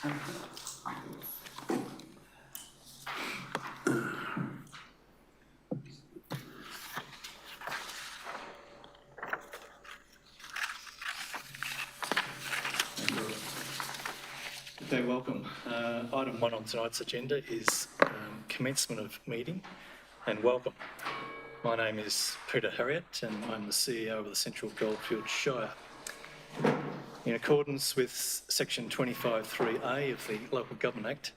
Okay, welcome. Item 1 on tonight's agenda is commencement of meeting, and welcome. My name is Peter Harriott and I'm the CEO of the Central Goldfields Shire. In accordance with section 25(3)(a) of the Local Government Act,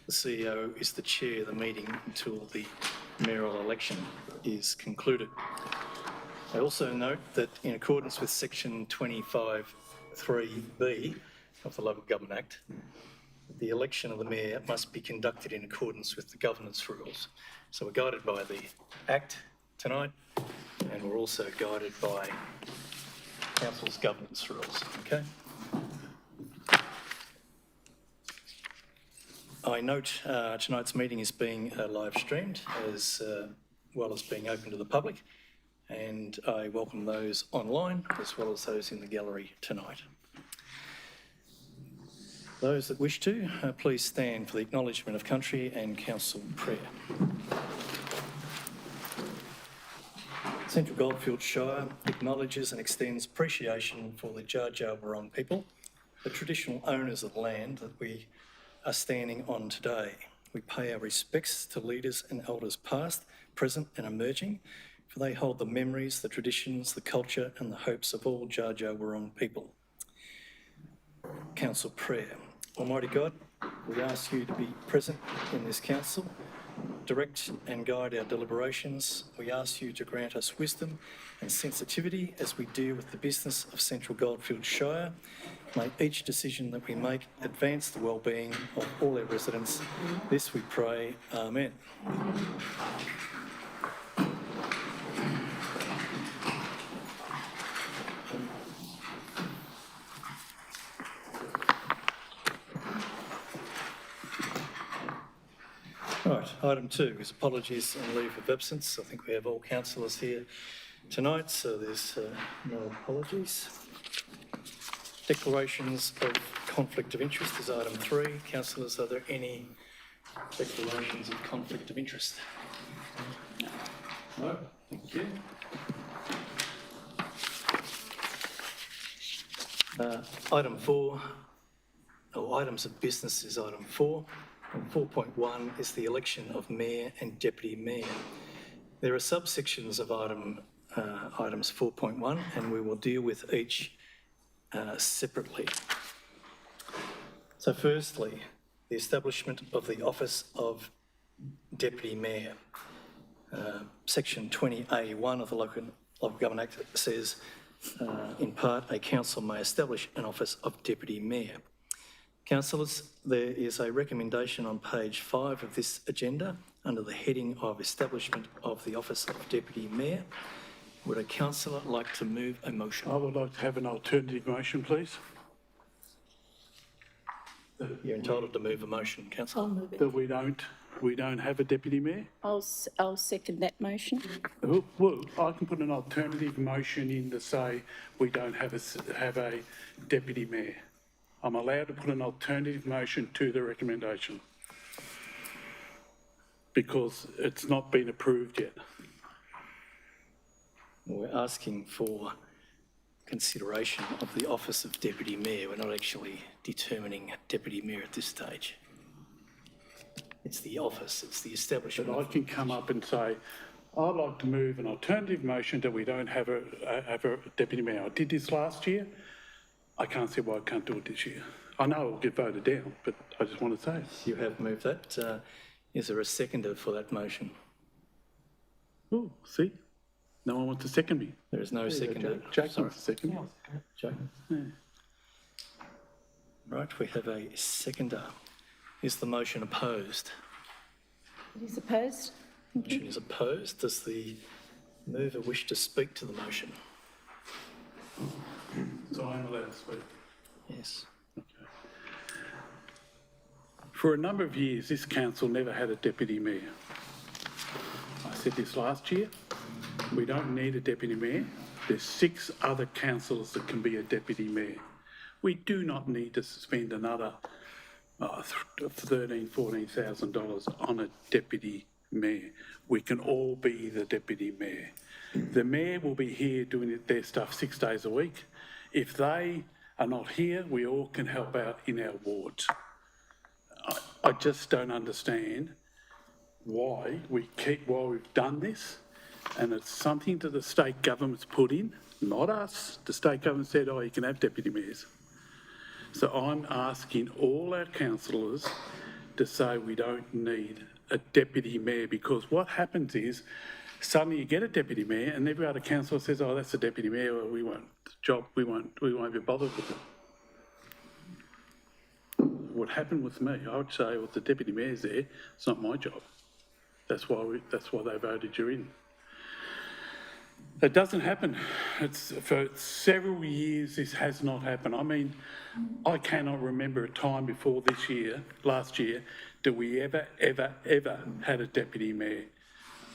the CEO is the chair of the meeting until the mayoral election is concluded. I also note that in accordance with section 25(3)(b) of the Local Government Act, the election of the mayor must be conducted in accordance with the governance rules. So we're guided by the Act tonight, and we're also guided by Council's governance rules, okay? I note tonight's meeting is being live streamed as well as being open to the public, and I welcome those online as well as those in the gallery tonight. Those that wish to, please stand for the acknowledgement of country and council prayer. Central Goldfields Shire acknowledges and extends appreciation for the Dja Dja Wurrung people, the traditional owners of the land that we are standing on today. We pay our respects to leaders and elders past, present and emerging, for they hold the memories, the traditions, the culture and the hopes of all Dja Dja Wurrung people. Council prayer. Almighty God, we ask you to be present in this council, direct and guide our deliberations. We ask you to grant us wisdom and sensitivity as we deal with the business of Central Goldfields Shire. May each decision that we make advance the well-being of all our residents. This we pray. Amen. Right, item 2 is apologies and leave of absence. I think we have all councillors here tonight, so there's no apologies. Declarations of conflict of interest is item 3. Councillors, are there any declarations of conflict of interest? No, thank you. Item 4, or items of business is item 4. And 4.1 is the election of mayor and deputy mayor. There are subsections of items 4.1, and we will deal with each separately. So firstly, the establishment of the office of deputy mayor. Section 20A1 of the Local Government Act says, in part, a council may establish an office of deputy mayor. Councillors, there is a recommendation on page 5 of this agenda under the heading of Establishment of the Office of Deputy Mayor. Would a councillor like to move a motion? I would like to have an alternative motion, please. You're entitled to move a motion, councillor. I'll move it. That we don't have a deputy mayor. I'll second that motion. Well, I can put an alternative motion in to say we don't have a deputy mayor. I'm allowed to put an alternative motion to the recommendation because it's not been approved yet. We're asking for consideration of the office of deputy mayor. We're not actually determining deputy mayor at this stage. It's the office, it's the establishment. But I can come up and say, I'd like to move an alternative motion that we don't have a deputy mayor. I did this last year. I can't see why I can't do it this year. I know it'll get voted down, but I just want to say it. You have moved that. Is there a seconder for that motion? Oh, see? No one wants to second me. There is no seconder. Jack wants to second me. Jack? Yeah. Right, we have a seconder. Is the motion opposed? It is opposed. Motion is opposed. Does the mover wish to speak to the motion? So I'm allowed to speak? Yes. Okay. For a number of years, this council never had a deputy mayor. I said this last year. We don't need a deputy mayor. There's 6 other councillors that can be a deputy mayor. We do not need to spend another $14,000 on a deputy mayor. We can all be the deputy mayor. The mayor will be here doing their stuff 6 days a week. If they are not here, we all can help out in our wards. I just don't understand why we've done this, and it's something that the state government's put in, not us. The state government said, oh, you can have deputy mayors. So I'm asking all our councillors to say we don't need a deputy mayor, because what happens is suddenly you get a deputy mayor and every other councillor says, oh, that's a deputy mayor, well, we won't be bothered with it. What happened with me, I would say, well, the deputy mayor's there, it's not my job. That's why they voted you in. It doesn't happen. For several years, this has not happened. I mean, I cannot remember a time before last year, that we ever had a deputy mayor.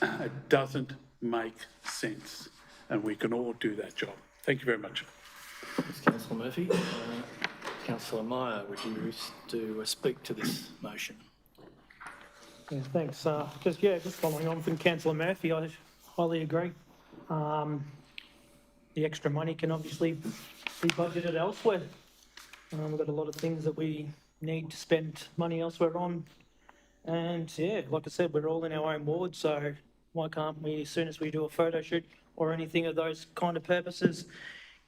It doesn't make sense, and we can all do that job. Thank you very much. Thanks, Councillor Murphy. Councillor Meyer, would you wish to speak to this motion? Yeah, thanks. Just following on from Councillor Murphy, I highly agree. The extra money can obviously be budgeted elsewhere. We've got a lot of things that we need to spend money elsewhere on. And yeah, like I said, we're all in our own ward, so why can't we, as soon as we do a photo shoot or anything of those kind of purposes,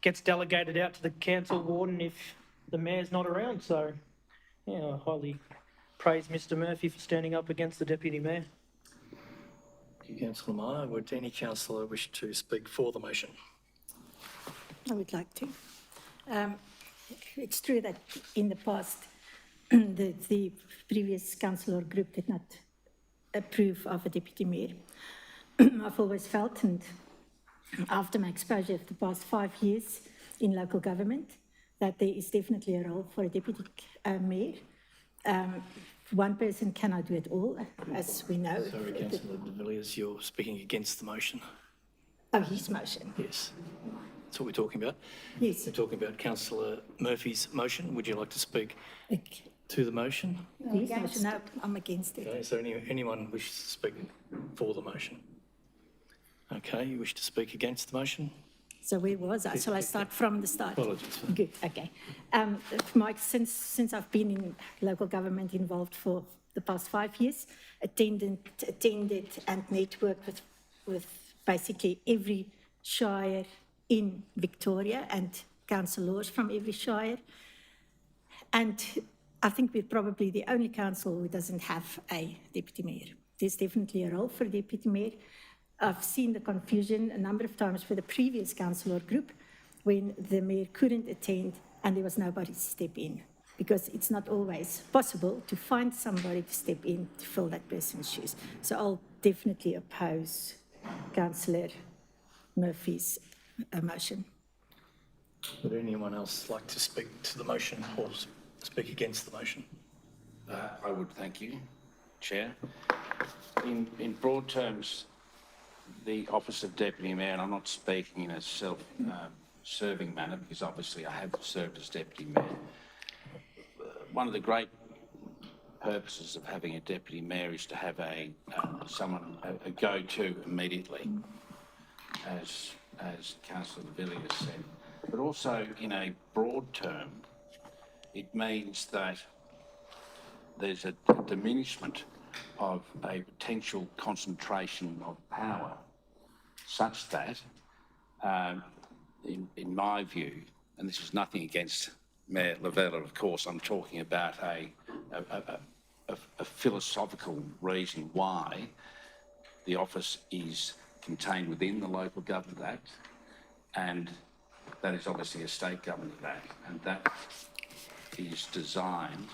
gets delegated out to the council warden if the mayor's not around. So yeah, I highly praise Mr Murphy for standing up against the deputy mayor. Thank you, Councillor Meyer. Would any councillor wish to speak for the motion? I would like to. It's true that in the past, the previous councillor group did not approve of a deputy mayor. I've always felt, and after my exposure of the past 5 years in local government, that there is definitely a role for a deputy mayor. One person cannot do it all, as we know. Sorry, Councillor de Villiers, you're speaking against the motion. Oh, his motion. Yes, that's what we're talking about. Yes. We're talking about Councillor Murphy's motion. Would you like to speak Okay. to the motion? His motion. No, I'm against it. Okay, is there anyone wish to speak for the motion? Okay, you wish to speak against the motion? So where was I? Shall I start from the start? Apologies for that. Good, okay. Since I've been in local government involved for the past 5 years, attended and networked with basically every shire in Victoria and councillors from every shire. And I think we're probably the only council who doesn't have a deputy mayor. There's definitely a role for a deputy mayor. I've seen the confusion a number of times for the previous councillor group when the mayor couldn't attend and there was nobody to step in, because it's not always possible to find somebody to step in to fill that person's shoes. So I'll definitely oppose Councillor Murphy's motion. Would anyone else like to speak to the motion or speak against the motion? I would, thank you, Chair. In broad terms, the office of Deputy Mayor, and I'm not speaking in a self-serving manner because obviously I have served as Deputy Mayor. One of the great purposes of having a Deputy Mayor is to have a go-to immediately, as Councillor de Villiers said. But also in a broad term, it means that there's a diminishment of a potential concentration of power, such that, in my view, and this is nothing against Mayor Lavella, of course, I'm talking about a philosophical reason why the office is contained within the Local Government Act, and that is obviously a State Government Act, and that is designed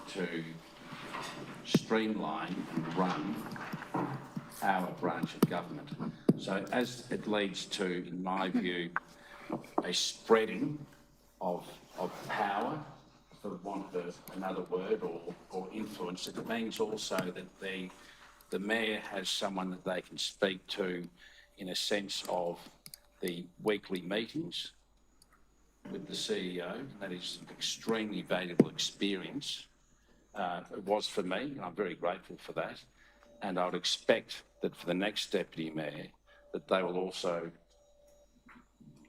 to streamline and run our branch of government. So as it leads to, in my view, a spreading of power, for want of another word, or influence, it means also that the mayor has someone that they can speak to in a sense of the weekly meetings with the CEO. That is extremely valuable experience It was for me, and I'm very grateful for that. And I would expect that for the next deputy mayor, that they will also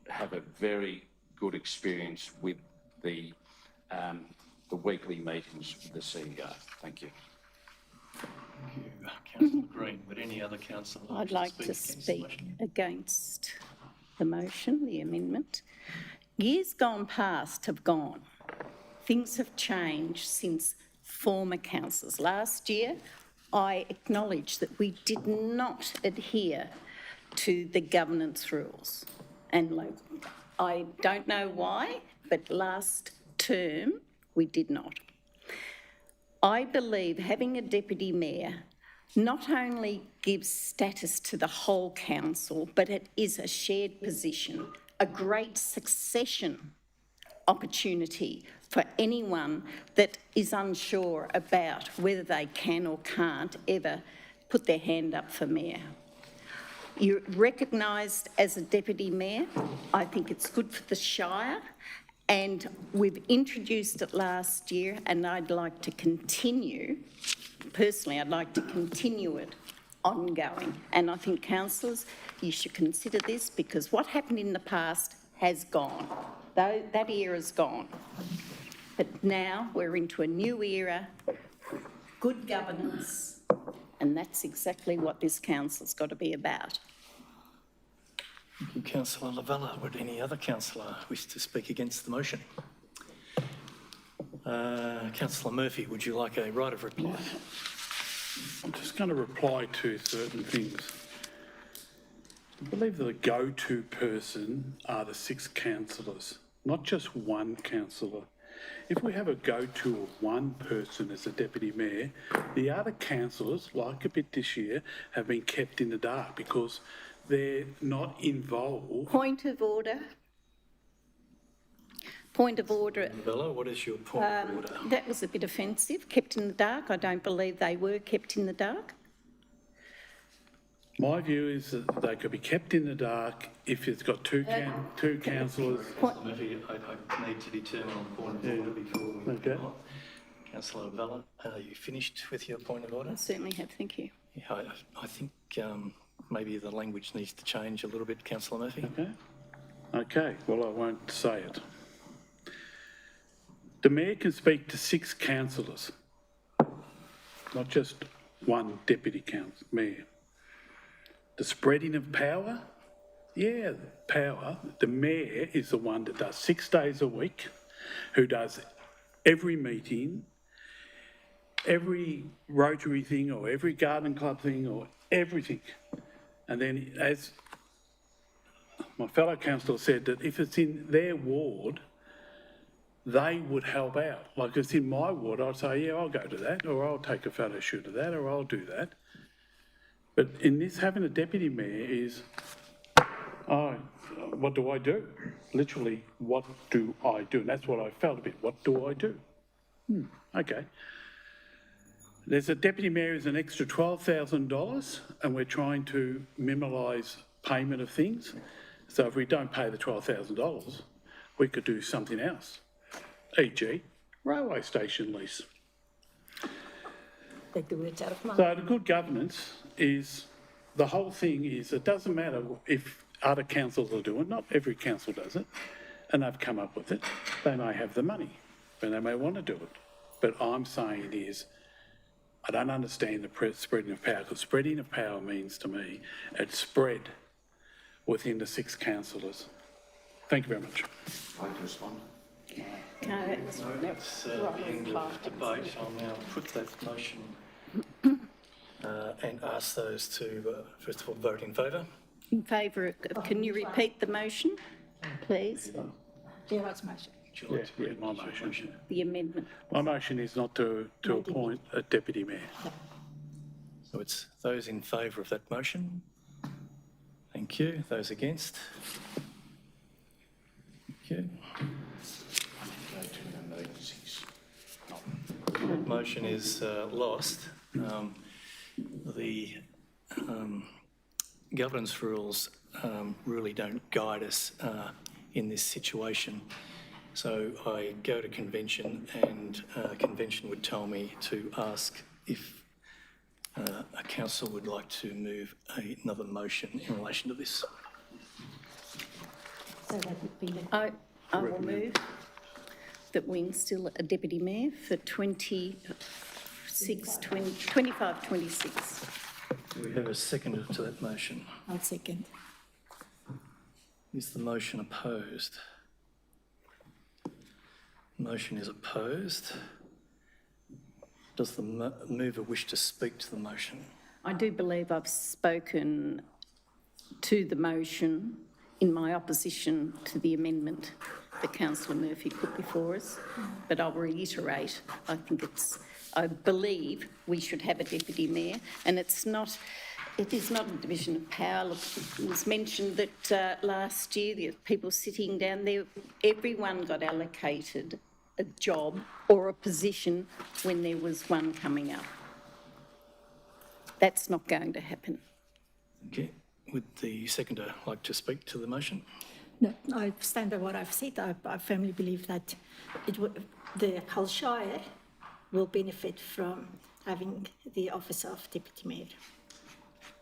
have a very good experience with the weekly meetings with the CEO. Thank you. Thank you, Councillor Green. Would any other councillor I'd like to against the speak motion? against the motion, the amendment. Years gone past have gone. Things have changed since former councils. Last year, I acknowledge that we did not adhere to the governance rules and local. I don't know why, but last term we did not. I believe having a deputy mayor not only gives status to the whole council, but it is a shared position, a great succession opportunity for anyone that is unsure about whether they can or can't ever put their hand up for mayor. You're recognised as a deputy mayor. I think it's good for the Shire, and we've introduced it last year, and I'd like to continue, personally, I'd like to continue it ongoing. And I think councillors, you should consider this, because what happened in the past has gone. That era's gone. But now we're into a new era, good governance, and that's exactly what this council's got to be about. Thank you, Councillor Lavella. Would any other councillor wish to speak against the motion? Councillor Murphy, would you like a right of reply? I'm just going to reply to certain things. I believe the go-to person are the 6 councillors, not just one councillor. If we have a go-to of one person as a deputy mayor, the other councillors, like a bit this year, have been kept in the dark because they're not involved. Point of order. Point of order. Lavella, what is your point of order? That was a bit offensive. Kept in the dark. I don't believe they were kept in the dark. My view is that they could be kept in the dark if it's got two councillors. Councillor Murphy, I need to determine on point of order before we move Okay. on. Councillor Lavella, are you finished with your point of order? I certainly have, thank you. Yeah, I think maybe the language needs to change a little bit, Councillor Murphy. Okay. Okay, well, I won't say it. The mayor can speak to 6 councillors, not just one deputy mayor. The spreading of power, yeah, power. The mayor is the one that does 6 days a week, who does every meeting, every Rotary thing or every garden club thing or everything. And then, as my fellow councillor said, that if it's in their ward, they would help out. Like if it's in my ward, I'd say, yeah, I'll go to that, or I'll take a photo shoot of that, or I'll do that. But in this, having a deputy mayor is, oh, what do I do? Literally, what do I do? And that's what I felt a bit. What do I do? Okay. There's a deputy mayor who's an extra $12,000, and we're trying to minimise payment of things. So if we don't pay the $12,000, we could do something else, e.g. railway station lease. Take the words out of my So the good governance is, the whole thing is, it doesn't matter if other councils are doing it, not every council does it, and they've come up with it. They may have the money, and they may want to do it. But I'm saying is, I don't understand the spreading of power, because spreading of power means to me it's spread within the 6 councillors. Thank you very much. I'd like to respond. No, that's That's the end of debate. I'll now put that motion and ask those to, first of all, vote in favour. in favour of, can you repeat the motion, please? Gerard's motion. Would you like to Yeah, read my your motion. The amendment. My motion is not to appoint a deputy mayor. So it's those in favour of that motion. Thank you. Those against? Thank you. Go to emergencies. Motion is lost. The governance rules really don't guide us in this situation. So I go to convention and convention would tell me to ask if a council would like to move another motion in relation to this. So that would be the I will move that we instill a deputy mayor for 25-26. Do we have a seconder to that motion? I'll second. Is the motion opposed? Motion is opposed. Does the mover wish to speak to the motion? I do believe I've spoken to the motion in my opposition to the amendment that Councillor Murphy put before us, but I'll reiterate, I believe we should have a deputy mayor, and it is not a division of power. Look, it was mentioned that last year, the people sitting down there, everyone got allocated a job or a position when there was one coming up. That's not going to happen. Okay. Would the seconder like to speak to the motion? No, I stand by what I've said. I firmly believe that the Hull Shire will benefit from having the office of deputy mayor.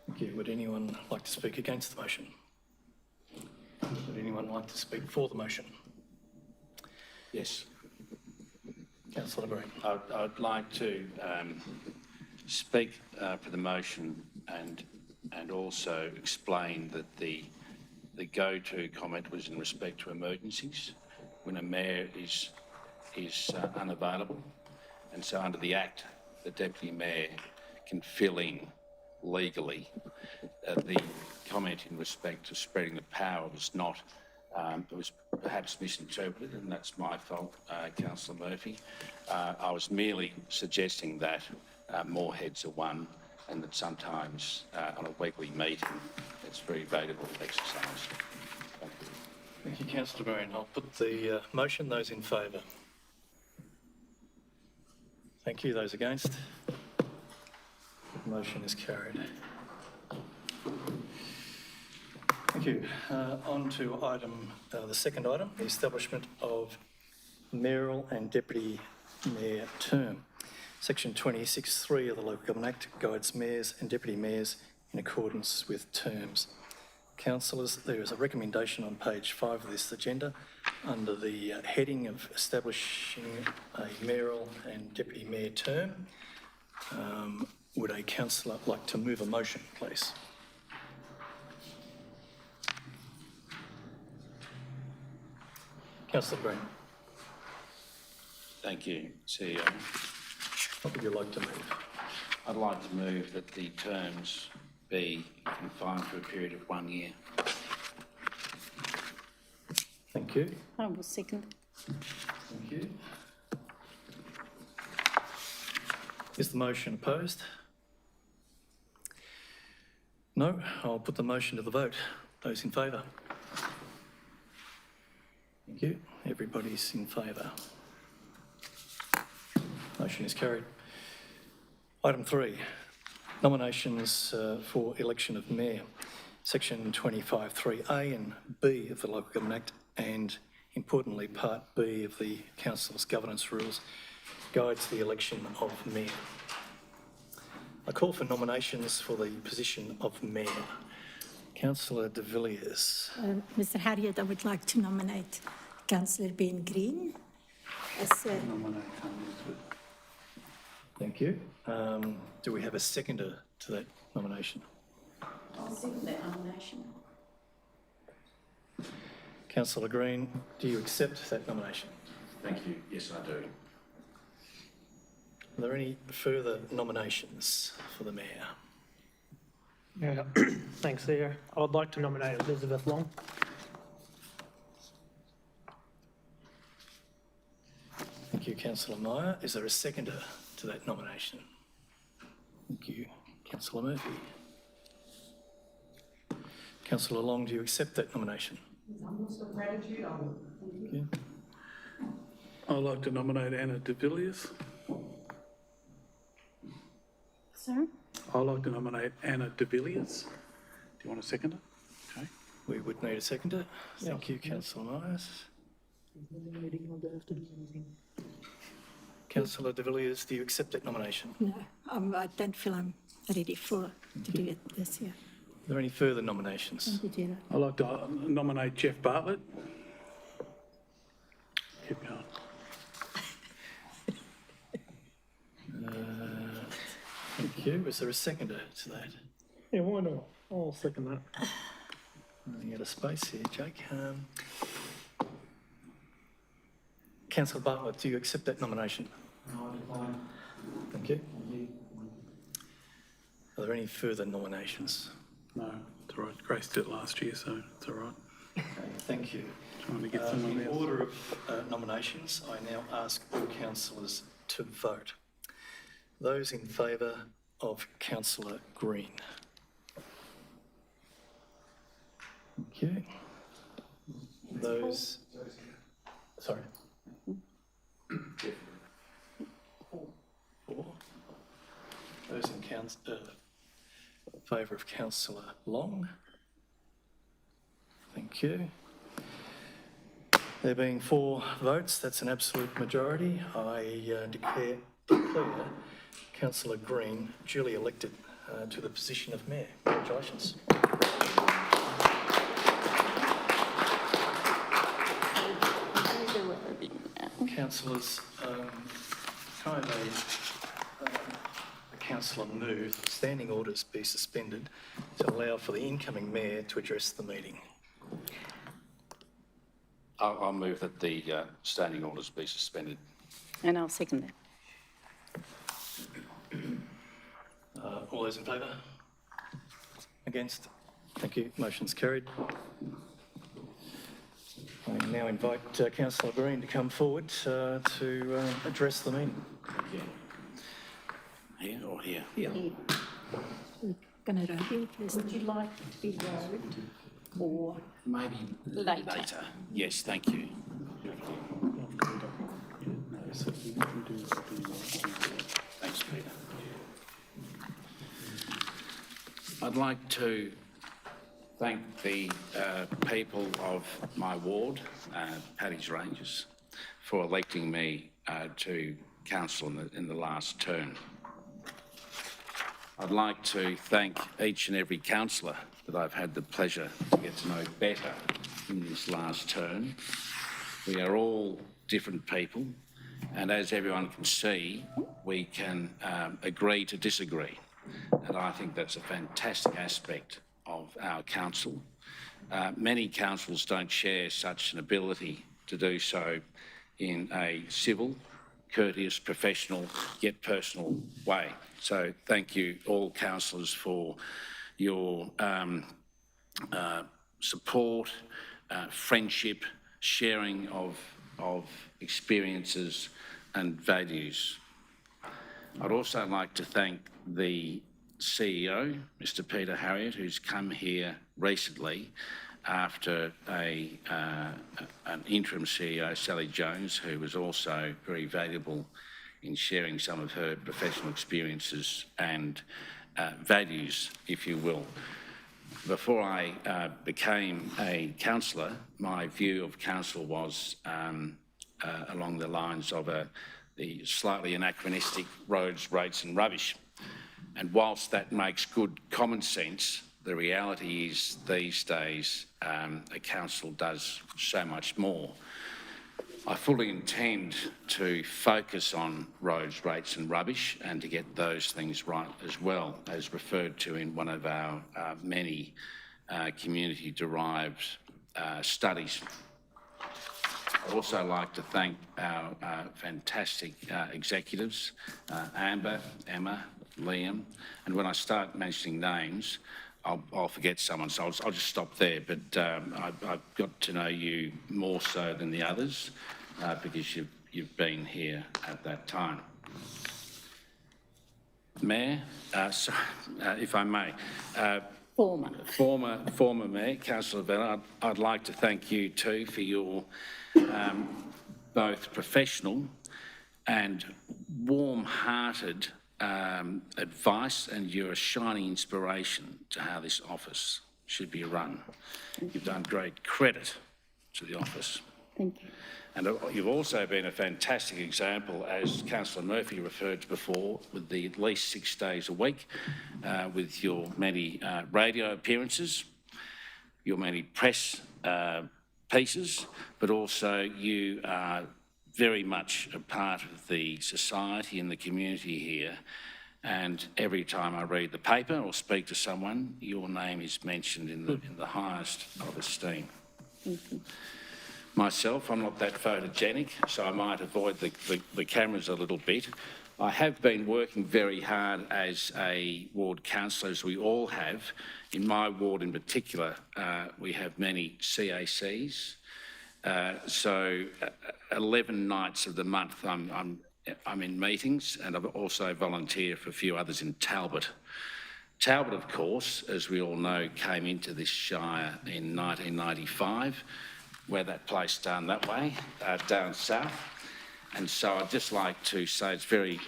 Thank you. Would anyone like to speak against the motion? Would anyone like to speak for the motion? Yes. Councillor Green. I'd like to speak for the motion and also explain that the go-to comment was in respect to emergencies when a mayor is unavailable, and so under the Act, the deputy mayor can fill in legally. The comment in respect to spreading the power was not. It was perhaps misinterpreted, and that's my fault, Councillor Murphy. I was merely suggesting that more heads are one, and that sometimes on a weekly meeting it's very valuable exercise. Thank you. Thank you, Councillor Green. I'll put the motion. Those in favour? Thank you. Those against? The motion is carried. Thank you. On to the second item, the establishment of mayoral and deputy mayor term. Section 26(3) of the Local Government Act guides mayors and deputy mayors in accordance with terms. Councillors, there is a recommendation on page 5 of this agenda under the heading of establishing a mayoral and deputy mayor term. Would a councillor like to move a motion, please? Councillor Green. Thank you, CEO. What would you like to move? I'd like to move that the terms be confined to a period of 1 year. Thank you. I will second. Thank you. Is the motion opposed? No. I'll put the motion to the vote. Those in favour? Thank you. Everybody's in favour. Motion is carried. Item 3, nominations for election of mayor. Section 25(3)(a) and B of the Local Government Act, and importantly Part B of the Council's governance rules, guides the election of mayor. I call for nominations for the position of mayor. Councillor de Villiers. Mr. Harriet, I would like to nominate Councillor Ben Green as Thank you. Do we have a seconder to that nomination? I'll second that nomination. Councillor Green, do you accept that nomination? Thank you. Yes, I do. Are there any further nominations for the mayor? Yeah. Thanks, Theo. I would like to nominate Elizabeth Long. Thank you, Councillor Meyer. Is there a seconder to that nomination? Thank you, Councillor Murphy. Councillor Long, do you accept that nomination? Thank you. I'd like to nominate Anna de Villiers. Sorry? I'd like to nominate Anna de Villiers. Do you want a seconder? Okay. We would need a seconder. Thank you, Councillor Myers. Councillor de Villiers, do you accept that nomination? No, I don't feel I'm ready to do it this year. Are there any further nominations? I'd like to nominate Jeff Bartlett. Keep going. Thank you. Is there a seconder to that? Yeah, why not? I'll second that. Running out of space here, Jake. Councillor Bartlett, do you accept that nomination? No, I decline. Thank you. Are there any further nominations? No, it's all right. Grace did it last year, so it's all right. Okay, thank you. Trying to get someone In else. order of nominations, I now ask all councillors to vote. Those in favour of Councillor Green. Thank you. Those... Sorry. Four. Those in favour of Councillor Long. Thank you. There being 4 votes, that's an absolute majority. I declare Councillor Green duly elected to the position of Mayor. Congratulations. Councillors, can I have a councillor move that standing orders be suspended to allow for the incoming Mayor to address the meeting? I'll move that the standing orders be suspended. And I'll second that. All those in favour? Against? Thank you. Motion's carried. I now invite Councillor Green to come forward to address the meeting. Here or here? Going to roll this. Would you like it to be road or Maybe later? Yes, thank you. Thanks, Peter. I'd like to thank the people of my ward, Paddy's Rangers, for electing me to council in the last term. I'd like to thank each and every councillor that I've had the pleasure to get to know better in this last term. We are all different people, and as everyone can see, we can agree to disagree. And I think that's a fantastic aspect of our council. Many councils don't share such an ability to do so in a civil, courteous, professional, yet personal way. So thank you all councillors for your support, friendship, sharing of experiences and values. I'd also like to thank the CEO, Mr. Peter Harriott, who's come here recently after an interim CEO, Sally Jones, who was also very valuable in sharing some of her professional experiences and values, if you will. Before I became a councillor, my view of council was along the lines of the slightly anachronistic roads, rates and rubbish. And whilst that makes good common sense, the reality is these days a council does so much more. I fully intend to focus on roads, rates and rubbish and to get those things right as well, as referred to in one of our many community-derived studies. I'd also like to thank our fantastic executives, Amber, Emma, Liam, and when I start mentioning names, I'll forget someone, so I'll just stop there. But I've got to know you more so than the others because you've been here at that time. Mayor, if I may, former Mayor, Councillor Vella, I'd like to thank you too for your both professional and warm-hearted advice, and you're a shining inspiration to how this office should be run. You've done great credit to the office. Thank you. And you've also been a fantastic example, as Councillor Murphy referred to before, with the at least 6 days a week, with your many radio appearances, your many press pieces, but also you are very much a part of the society and the community here. And every time I read the paper or speak to someone, your name is mentioned in the highest of esteem. Myself, I'm not that photogenic, so I might avoid the cameras a little bit. I have been working very hard as a ward councillor, as we all have. In my ward in particular, we have many CACs. So 11 nights of the month I'm in meetings, and I've also volunteered for a few others in Talbot. Talbot, of course, as we all know, came into this shire in 1995, where that place down that way, down south. And so I'd just like to say it's very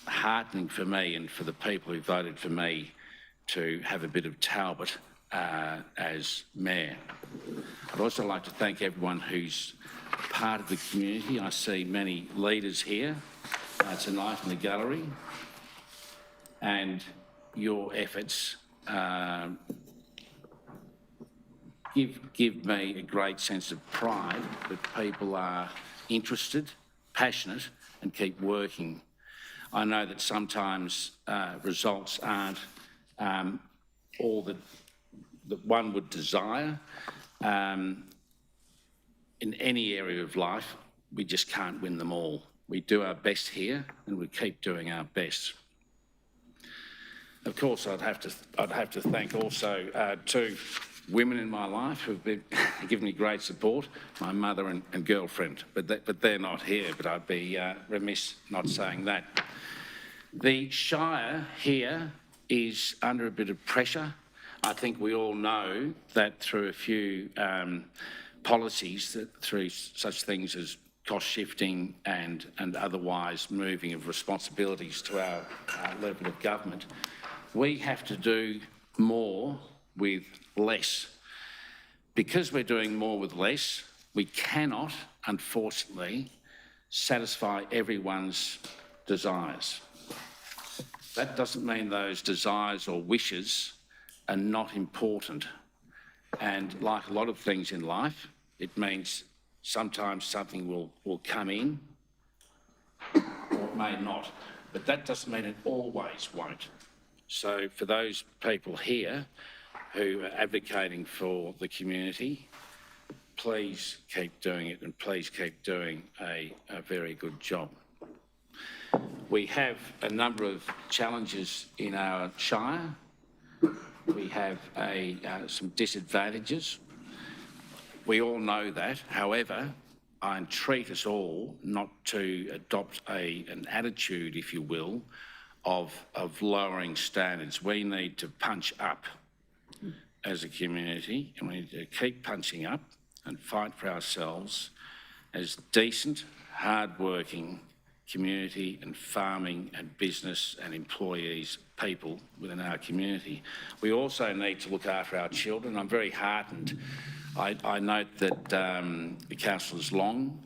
heartening for me and for the people who voted for me to have a bit of Talbot as mayor. I'd also like to thank everyone who's part of the community. I see many leaders here tonight in the gallery, and your efforts give me a great sense of pride that people are interested, passionate, and keep working. I know that sometimes results aren't all that one would desire. In any area of life, we just can't win them all. We do our best here, and we keep doing our best. Of course, I'd have to thank also 2 women in my life who've been given me great support, my mother and girlfriend, but they're not here, but I'd be remiss not saying that. The Shire here is under a bit of pressure. I think we all know that through a few policies, that through such things as cost shifting and otherwise moving of responsibilities to our level of government, we have to do more with less. Because we're doing more with less, we cannot, unfortunately, satisfy everyone's desires. That doesn't mean those desires or wishes are not important. And like a lot of things in life, it means sometimes something will come in or it may not. But that doesn't mean it always won't. So for those people here who are advocating for the community, please keep doing it, and please keep doing a very good job. We have a number of challenges in our shire. We have some disadvantages. We all know that. However, I entreat us all not to adopt an attitude, if you will, of lowering standards. We need to punch up as a community, and we need to keep punching up and fight for ourselves as decent, hard-working community and farming and business and employees, people within our community. We also need to look after our children. I'm very heartened. I note that the councillors Long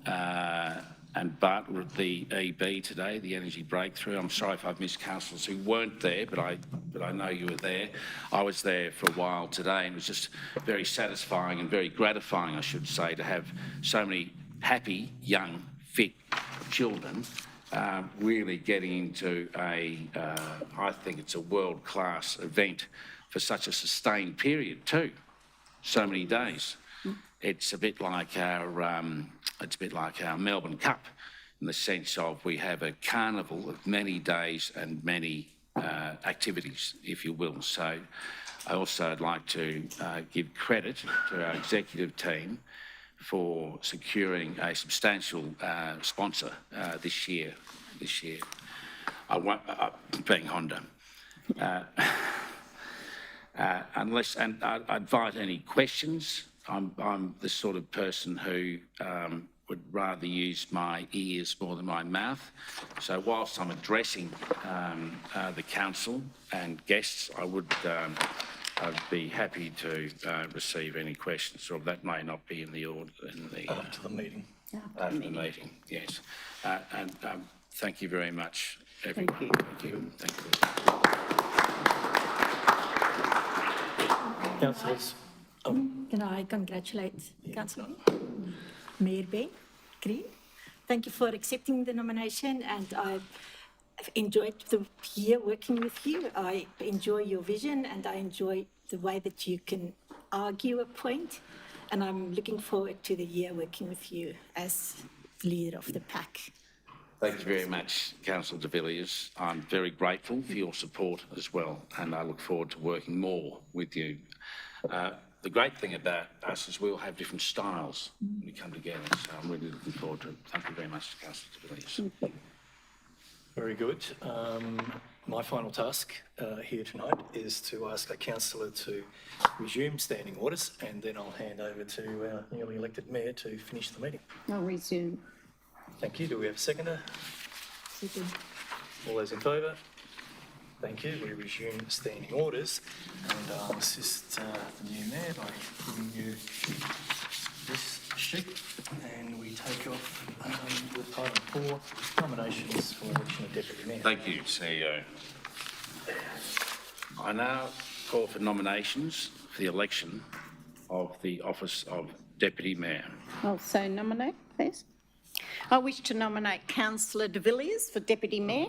and Bart were at the EB today, the Energy Breakthrough. I'm sorry if I've missed councillors who weren't there, but I know you were there. I was there for a while today, and it was just very satisfying and very gratifying, I should say, to have so many happy, young, fit children really getting into I think it's a world-class event for such a sustained period too, so many days. It's a bit like our Melbourne Cup, in the sense of we have a carnival of many days and many activities, if you will. So I also would like to give credit to our executive team for securing a substantial sponsor this year. I won't, being Honda. Unless, and I invite any questions. I'm the sort of person who would rather use my ears more than my mouth. So whilst I'm addressing the council and guests, I would I'd be happy to receive any questions, or that may not be in the order, After the meeting. after the meeting, yes. And thank you very much, everyone. you. Thank you. Thank you. Councillors, Can I congratulate Councillor Mayor Ben Green? Thank you for accepting the nomination, and I've enjoyed the year working with you. I enjoy your vision, and I enjoy the way that you can argue a point, and I'm looking forward to the year working with you as leader of the pack. Thank you very much, Councillor de Villiers. I'm very grateful for your support as well, and I look forward to working more with you. The great thing about us is we'll have different styles when we come together, so I'm really looking forward to it. Thank you very much, Councillor de Villiers. very good. My final task here tonight is to ask a councillor to resume standing orders, and then I'll hand over to our newly elected mayor to finish the meeting. I'll resume. Thank you. Do we have a seconder? All those in favour? Thank you. We resume standing orders, and I'll assist the new mayor by giving you this sheet, and we take off with item 4, nominations for election of deputy mayor. Thank you, CEO. I now call for nominations for the election of the office of Deputy Mayor. Also nominate, please. I wish to nominate Councillor de Villiers for Deputy Mayor.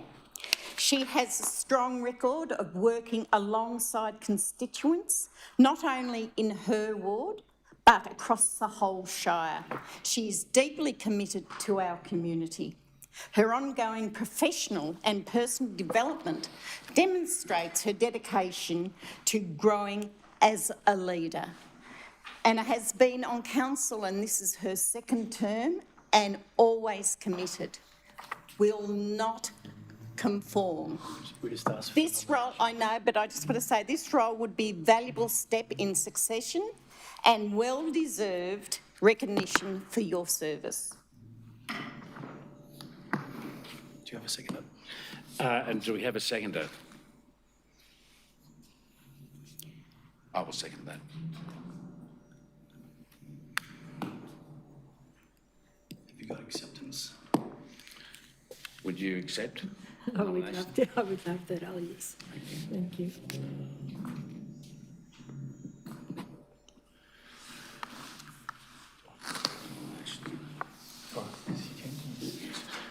She has a strong record of working alongside constituents, not only in her ward, but across the whole Shire. She is deeply committed to our community. Her ongoing professional and personal development demonstrates her dedication to growing as a leader. Anna has been on council, and this is her second term, and always committed. Will not conform. We just asked for This role, I know, but I just want to say this role would be a valuable step in succession and well-deserved recognition for your service. Do you have a seconder? And do we have a seconder? I will second that. Have you got acceptance? Would you accept? I would love that, oh yes. Thank you.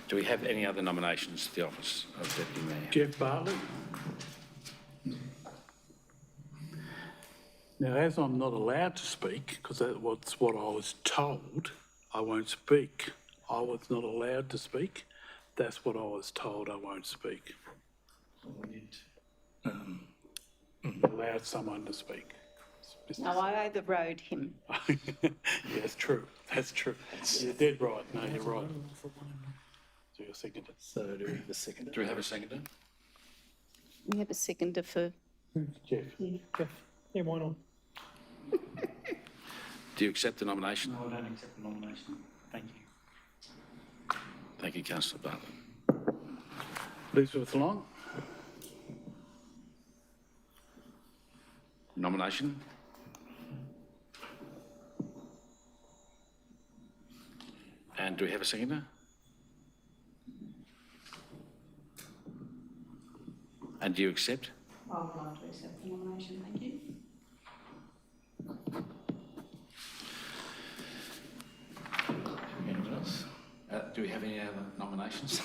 Do we have any other nominations for the office of Deputy Mayor? Jeff Bartlett. Now, as I'm not allowed to speak, because that's what I was told, I won't speak. I was not allowed to speak. That's what I was told, I won't speak. We did. Allowed someone to speek. No, I overrode him. Yeah, that's true. That's true. You're dead right. No, you're right. So you're seconded. So do we have a seconder? Do we have a seconder? We have a seconder for... Jeff. Jeff, yeah, why not? Do you accept the nomination? No, I don't accept the nomination. Thank you. Thank you, Councillor Bartlett. Elizabeth Long. Nomination? And do we have a seconder? And do you accept? I would like to accept the nomination, thank you. Anyone else? Do we have any other nominations?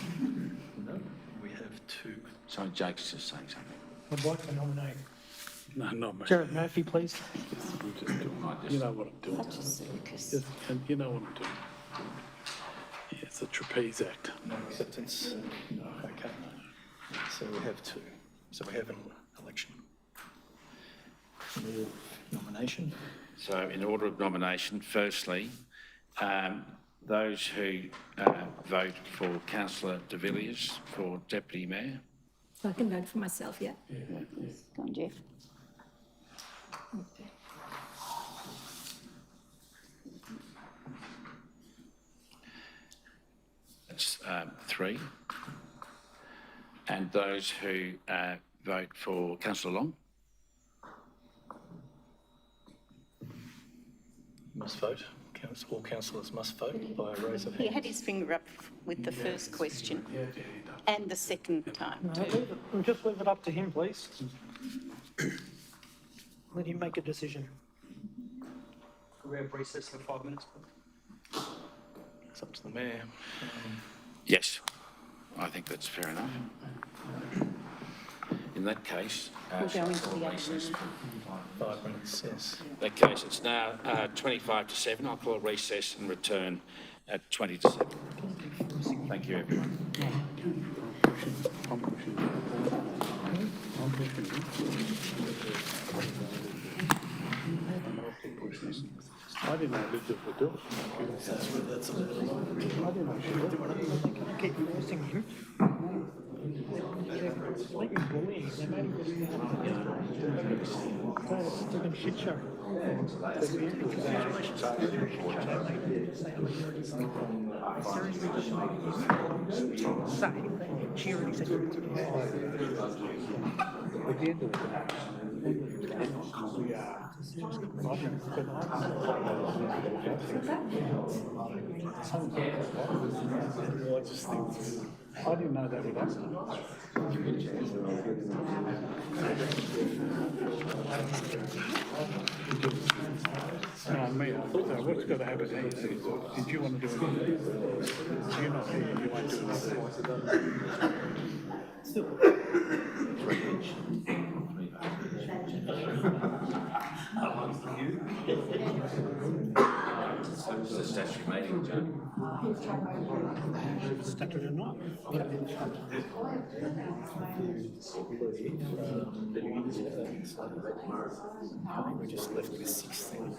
No. We have 2. Sorry, Jake's just saying something. I'd like to nominate No, not me. Jared Murphy, please. I'm just doing, you know what I'm doing. Such a circus. Just, and you know what I'm doing. Yeah, it's a trapeze act. No acceptance? No. Okay. So we have 2. So we have an election. More nomination. So in order of nomination, firstly, those who vote for Councillor de Villiers for Deputy Mayor. I can vote for myself, yeah. Go on, Jeff. That's 3. And those who vote for Councillor Long. Must vote. All councillors must vote by a raise of He hands. had his finger up with the first question and the second time No, too. just leave it up to him, please. Let him make a decision. Could we have recess for 5 minutes? It's up to the mayor. Yes, I think that's fair enough. In that case, We'll go into the other recess. room. 5 minutes, yes. In that case, it's now 25 to 7. I'll call a recess and return at 20 to 7. Thank you, everyone. I didn't know Elizabeth would do it. I didn't know she would. Keep forcing him. They're blatant bullying. They made him go to a freaking shit show. Say, she already said At the end of the day, we are. I didn't know that would happen. Me, I thought that what's got to happen here? Did you want to do anything? You're not here, you won't do It's a statutory meeting, John. Statutory or not. We just left with 16. In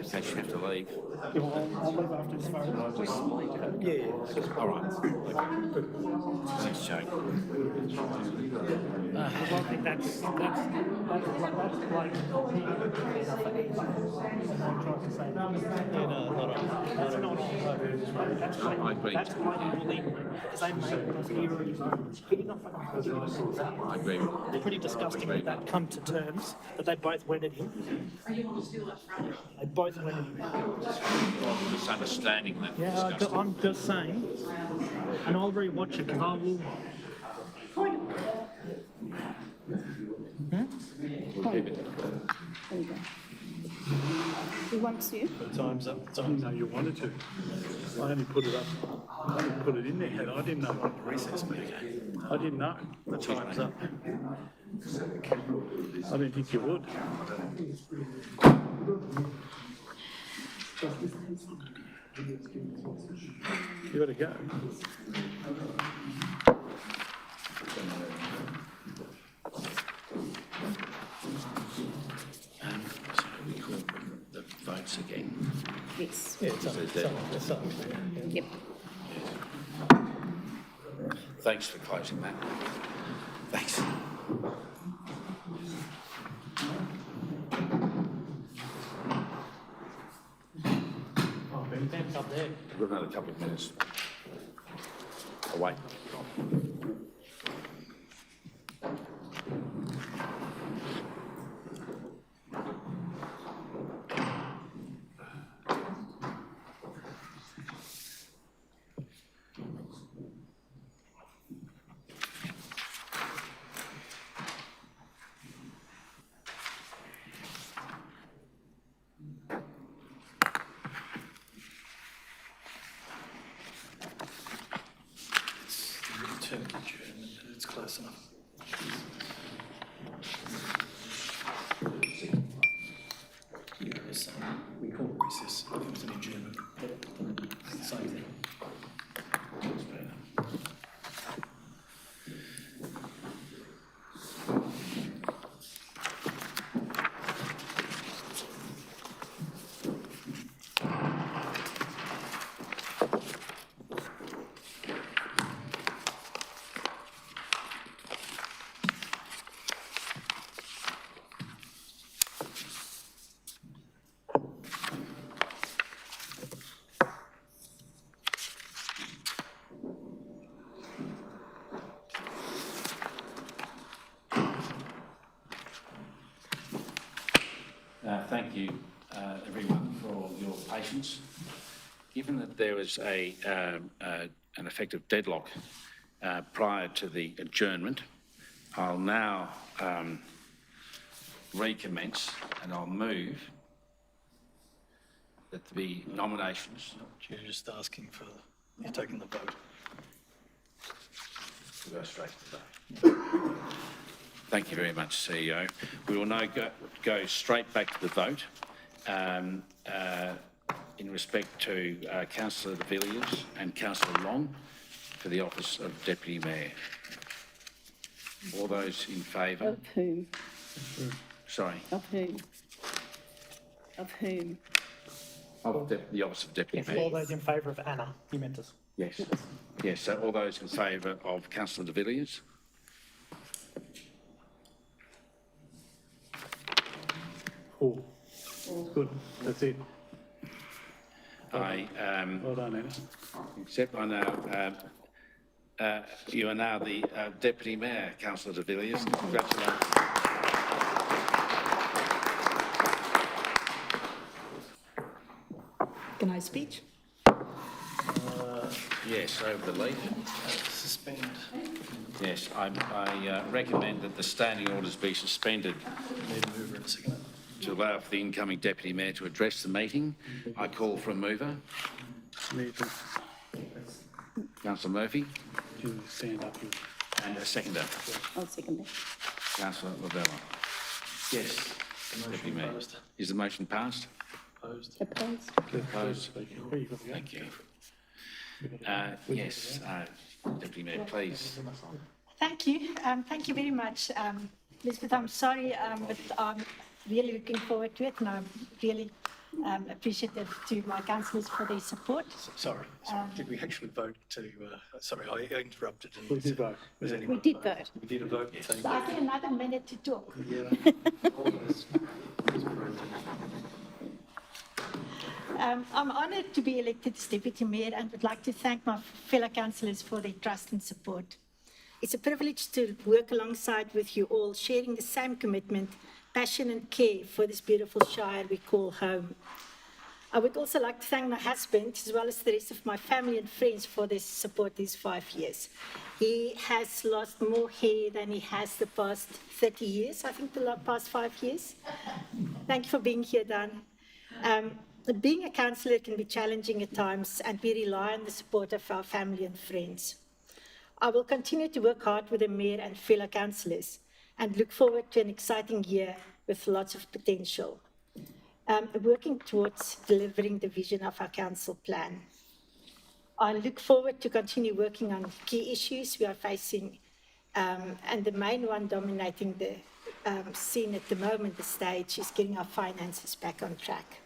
case you have to leave. I'll leave after this vote. Yeah. All right. Thanks, Jake. I think that's like I'm trying to say. That's not on. I agree. That's why you believe because they made us hero his own. He did not fucking I agree. It's pretty disgusting that that come to terms that they both went at him. They both went at him. Misunderstanding that. Yeah, disgusting. I'm just saying, and I'll rewatch it because I will. There you go. Who wants you? Time's up. I didn't know you wanted to. I only put it up. I only put it in there, and I didn't know what Recess meeting. I didn't know. The time's up. I didn't think you would. You got to go. So we call the votes again. Yes. Yeah, it's up. Yep. Thanks for closing that. Thanks. Ben's up there. We've got another couple of minutes. Away. Term adjournment, it's close enough. Yeah, it's, we call it recess, it was an adjournment. Same thing. Thank you, everyone, for your patience. Given that there was an effective deadlock prior to the adjournment, I'll now recommence, and I'll move that there be nominations. You're just asking for, you're taking the vote. We'll go straight to the vote. Thank you very much, CEO. We will now go straight back to the vote in respect to Councillor De Villiers and Councillor Long for the office of Deputy Mayor. All those in favour? Of whom? Sorry. Of whom? Of whom? Of the office of Deputy All Mayor. those in favour of Anna, you meant us. Yes. Yes, so all those in favour of Councillor De Villiers? Four. Good, that's it. I Well done, Anna. accept I now, you are now the Deputy Mayor, Councillor De Villiers. Congratulations. Can I speak? Yes, over the leaf. Suspend. Yes, I recommend that the standing orders be suspended Need a mover and a seconder. to allow for the incoming Deputy Mayor to address the meeting. I call for a mover. Me too. Councillor Murphy, You stand up here. and a seconder, I'll second that. Councillor Lavella. Yes, Deputy Mayor. Opposed. Is the motion passed? Opposed. Opposed? Opposed? Where you got to go? Thank you. Yes, Deputy Mayor, please. Thank you. Thank you very much. Elizabeth, I'm sorry, but I'm really looking forward to it, and I'm really appreciative to my councillors for their support. Sorry, did we actually vote to, sorry, I interrupted. And We did vote. Was We anyone? did vote. We did a vote. Thank So I get another minute to talk. you. I'm honoured to be elected as Deputy Mayor and would like to thank my fellow councillors for their trust and support. It's a privilege to work alongside with you all, sharing the same commitment, passion and care for this beautiful shire we call home. I would also like to thank my husband, as well as the rest of my family and friends, for their support these 5 years. He has lost more hair than he has the past 30 years, I think the past 5 years. Thank you for being here, Dan. Being a councillor can be challenging at times, and we rely on the support of our family and friends. I will continue to work hard with the Mayor and fellow councillors and look forward to an exciting year with lots of potential, working towards delivering the vision of our council plan. I look forward to continue working on key issues we are facing, and the main one dominating the scene at the moment, the stage, is getting our finances back on track.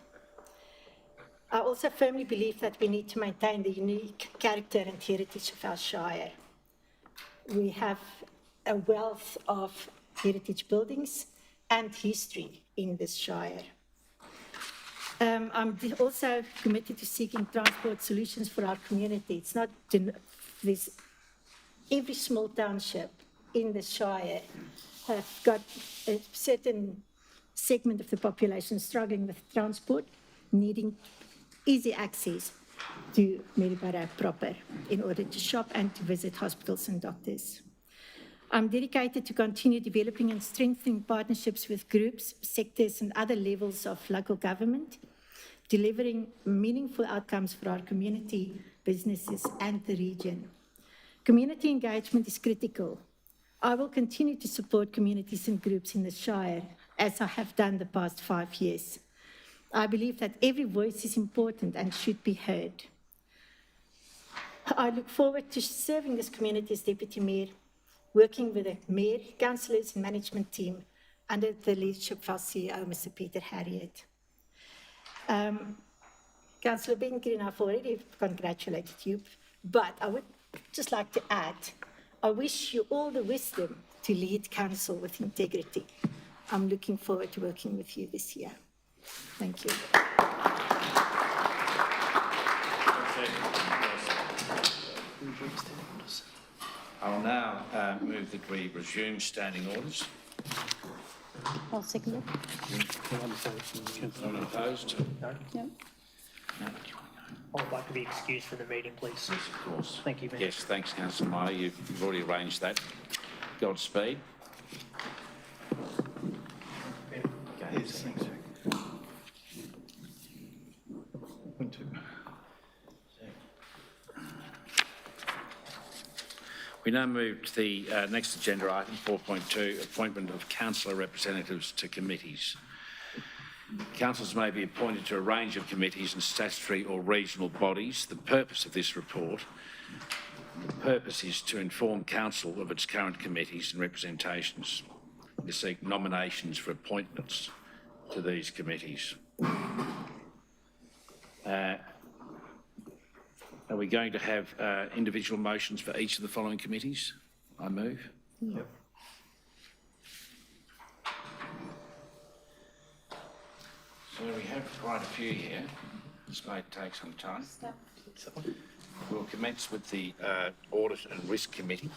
I also firmly believe that we need to maintain the unique character and heritage of our shire. We have a wealth of heritage buildings and history in this shire. I'm also committed to seeking transport solutions for our community. It's not this, every small township in the shire have got a certain segment of the population struggling with transport, needing easy access to Maryborough proper in order to shop and to visit hospitals and doctors. I'm dedicated to continue developing and strengthening partnerships with groups, sectors, and other levels of local government, delivering meaningful outcomes for our community, businesses, and the region. Community engagement is critical. I will continue to support communities and groups in the Shire, as I have done the past 5 years. I believe that every voice is important and should be heard. I look forward to serving this community as Deputy Mayor, working with the Mayor, councillors and management team under the leadership of our CEO, Mr. Peter Harriet. Councillor Bengreen, I've already congratulated you, but I would just like to add, I wish you all the wisdom to lead council with integrity. I'm looking forward to working with you this year. Thank you. I'll now move that we resume standing orders. I'll second it. Anyone opposed? Yep. No? I'd like to be excused from the meeting, please. Yes, of course. Thank you, Mayor. Yes, thanks, councillor Meyer. You've already arranged that. Godspeed. Yes, thanks. Point two. We now move to the next agenda item, 4.2, appointment of councillor representatives to committees. Councillors may be appointed to a range of committees and statutory or regional bodies. The purpose of this report, is to inform council of its current committees and representations, to seek nominations for appointments to these committees. Are we going to have individual motions for each of the following committees? I move. Yep. So we have quite a few here. This may take some time. We'll commence with the Audit and Risk Committee.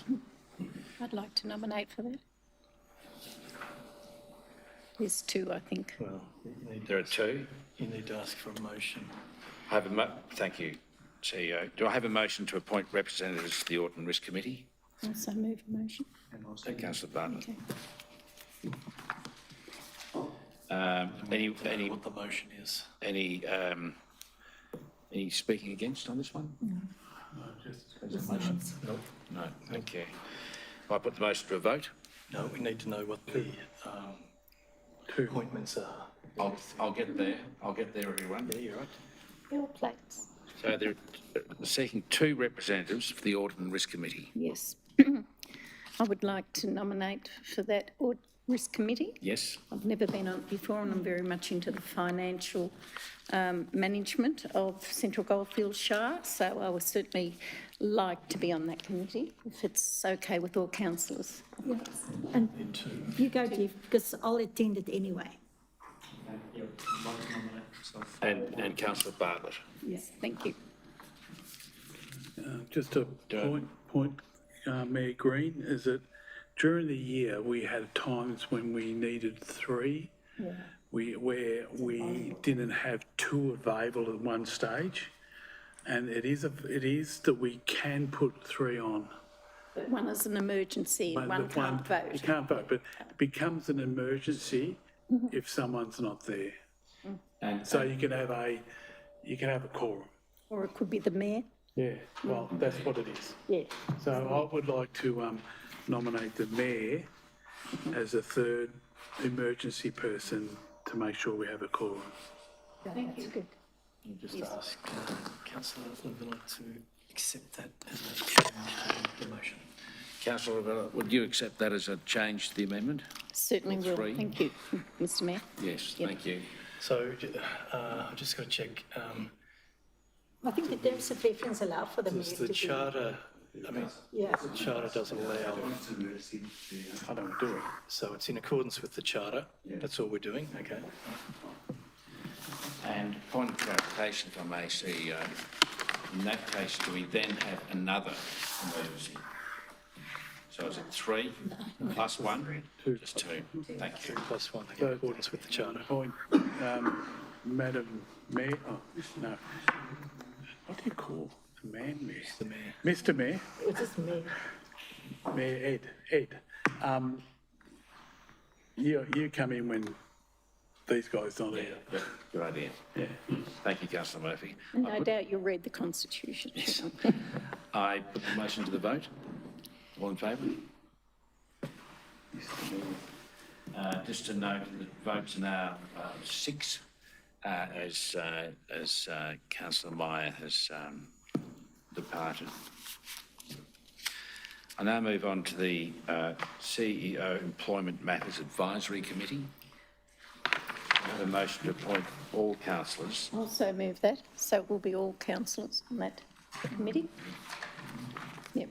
I'd like to nominate for that. There's two, I think. Well, There are two. you need to ask for a motion. Thank you, CEO. Do I have a motion to appoint representatives to the Audit and Risk Committee? Also move a motion. Councillor Bartlett. Okay. Any What the motion is. any speaking against on this one? Nope. No. Thank you. I put the motion to a vote. No, we need to know what the appointments are. I'll get there. I'll get there, everyone. Yeah, you're right. Bill plates. So they're seeking two representatives for the Audit and Risk Committee. Yes. I would like to nominate for that Risk Committee. Yes? I've never been on it before, and I'm very much into the financial management of Central Goldfields Shire, so I would certainly like to be on that committee, if it's okay with all councillors. Yes. And you go, Jeff, because I'll attend it anyway. And Councillor Bartlett. Yes. Thank you. Just a point, Mayor Green, is that during the year we had times when we needed three, where we didn't have two available at one stage, and it is that we can put three on. But one is an emergency and But one the can't vote. You can't vote, but it becomes an emergency if someone's not there. And So you can have a quorum. Or it could be the mayor. Yeah, well, that's what it is. Yeah. So I would like to nominate the mayor as a third emergency person to make sure we have a quorum. That's good. You just ask Councillor Lavilla to accept that as a change to the motion. Councillor Lavella, would you accept that as a change to the amendment? Certainly will. Three. Thank you, Mr Mayor. Yes, Yep. thank you. So I've just got to check, I think the terms of reference allow for the mayor does to the be. charter, I mean, Yeah. the charter doesn't allow, I don't do it. so it's in accordance with the charter. That's all we're doing, okay? And point of clarification, if I may, CEO, in that case, do we then have another emergency? So is it three plus one? Just two. Thank you. Plus one, in accordance with the charter. Point, Madam Mayor, no. What do you call the man, Mayor? The mayor. Mr Mayor, It is mayor. Mayor Ed, you come in when these guys not here. Good idea. Yeah. Thank you, Councillor Murphy. And no doubt you'll read the Constitution. I put the motion to the vote. All in favour? Just to note that votes are now 6, as Councillor Meyer has departed. I now move on to the CEO Employment Matters Advisory Committee. I have a motion to appoint all councillors. Also move that, so it will be all councillors on that committee. Yep.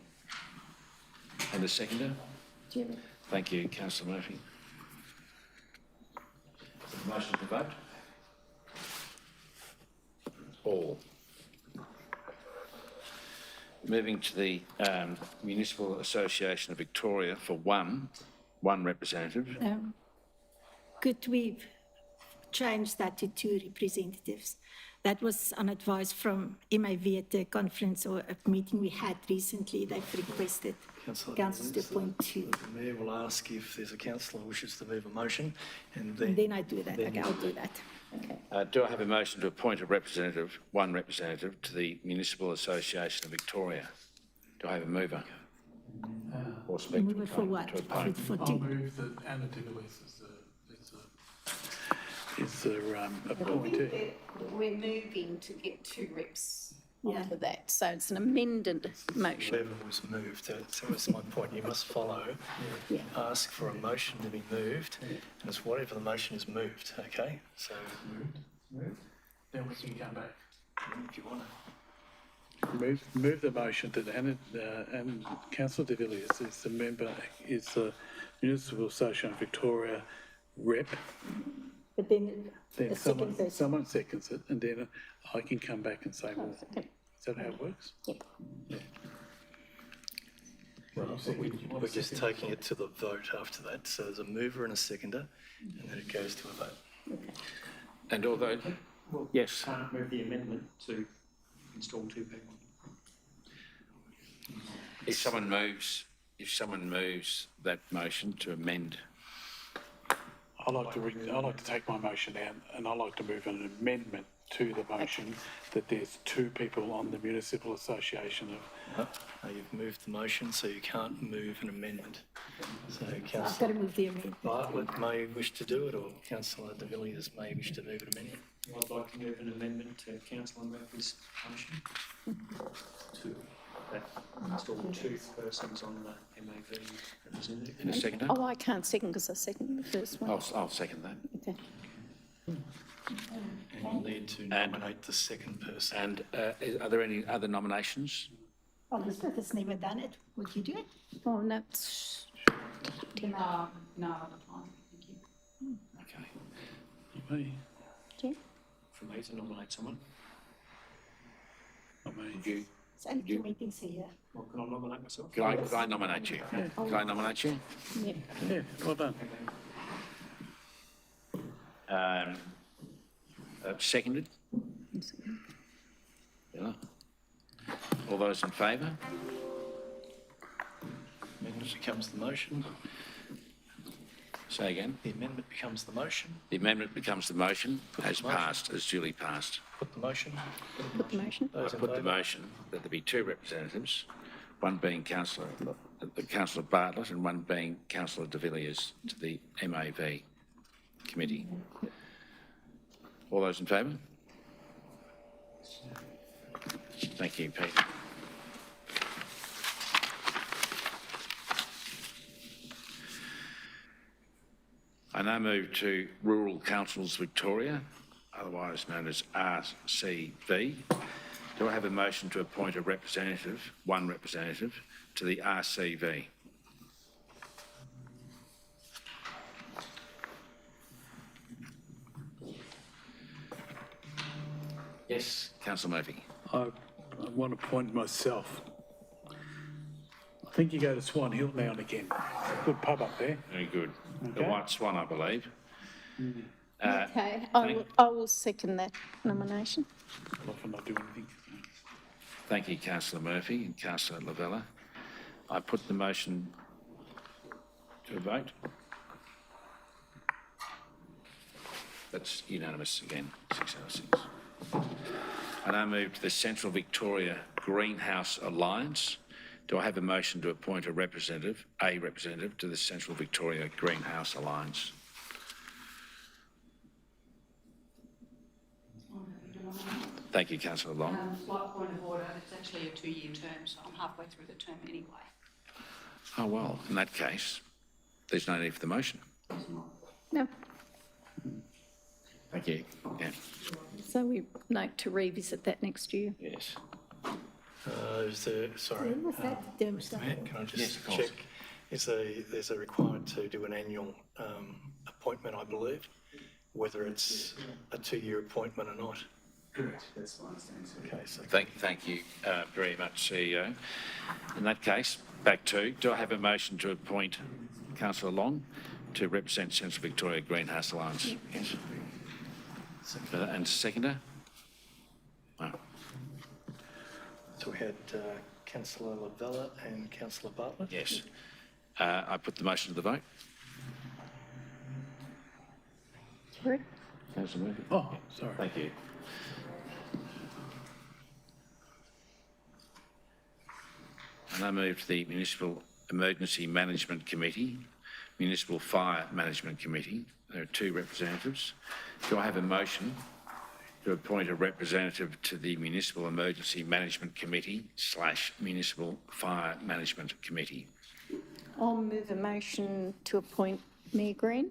And a seconder? Jerry. Thank you, Councillor Murphy. Motion to vote? All. Moving to the Municipal Association of Victoria for one representative. could we change that to 2 representatives? That was on advice from MAV at a conference or a meeting we had recently. They've requested councillors to appoint 2. The Mayor will ask if there's a councillor who wishes to move a motion, and And then I do that. Okay, I'll do that. Okay. Do I have a motion to appoint one representative to the Municipal Association of Victoria? Do I have a mover? Or speak to Mover for what? to appoint? For I'll 2. move that Anna de Villiers is the appointee. We're moving to get 2 reps onto that, so it's an amended motion. whatever was moved, so that's my point, you must follow, Yeah. ask for a motion to be moved, and it's whatever the motion is moved, okay? So, Then we can come back. if you want to. Move the motion that and Councillor de Villiers is the member, is the Municipal Association of Victoria rep. But then Then the second person. someone seconds it, and then I can come back and say, well, Okay. is that how it works? Yeah. Well, we're just taking it to the vote after that, so there's a mover and a seconder, and then it goes to a vote. And although, Well, yes, can't move the amendment to install 2 people. if someone moves that motion to amend, I like to take my motion down, and I like to move an amendment to the motion that there's 2 people on the Municipal Association of. You've moved the motion, so you can't move an amendment. So I've got Councillor to move the amendment. Bartlett may wish to do it, or Councillor de Villiers may wish to move an amendment. I'd like to move an amendment to Councillor Murphy's motion to install 2 persons on the MAV representative. in a seconder. Oh, I can't second because I seconded the first one. I'll second that. Okay. And you'll need to nominate the second person. And are there any other nominations? Elizabeth has never done it. Would you do it? Oh, no, it's, Okay. Me, yeah. For me to nominate someone. not me. You, It's only 2 meetings a year. Well, can I nominate myself? can I nominate you? Can I nominate you? Yeah. Yeah, well done. Seconded? Yeah. All those in favour? Amendment becomes the motion. Say again. The amendment becomes the motion. The amendment becomes the motion, as passed, as duly passed. Put the motion. Put the motion. Those in Put the favour? motion that there be 2 representatives, one being Councillor Bartlett and one being Councillor de Villiers to the MAV committee. All those in favour? Thank you, Peter. I now move to Rural Councils Victoria, otherwise known as RCV. Do I have a motion to appoint one representative to the RCV? Yes, Councillor Murphy. I want to appoint myself. I think you go to Swan Hill now and again. Good pub up there. Very good. The Okay. White Swan, I believe. Okay, I will second that nomination. I'll often not do anything. Thank you, Councillor Murphy and Councillor Lavella. I put the motion to a vote. That's unanimous again, 606. I now move to the Central Victoria Greenhouse Alliance. Do I have a motion to appoint a representative to the Central Victoria Greenhouse Alliance? Thank you, Councillor Long. Slight point of order, it's actually a 2-year term, so I'm halfway through the term anyway. Oh, well, in that case, there's no need for the motion. No, Thank you. Yeah. so we note to revisit that next year. Yes. Is there, sorry, When was that term Mr. started? Mayor, can I Yes, just of course. check? There's a requirement to do an annual appointment, I believe, whether it's a 2-year appointment or not. Correct, that's my understanding, sir. Okay, so Thank you very much, CEO. In that case, back to, do I have a motion to appoint Councillor Long to represent Central Victoria Greenhouse Alliance. Yes. And seconder? No. So we had councillor Lavella and councillor Bartlett. Yes. I put the motion to the vote. Sorry? Councillor Murphy? Oh, sorry. Thank you. And I move to the Municipal Emergency Management Committee, Municipal Fire Management Committee. There are 2 representatives. Do I have a motion to appoint a representative to the Municipal Emergency Management Committee / Municipal Fire Management Committee? I'll move a motion to appoint Mayor Green.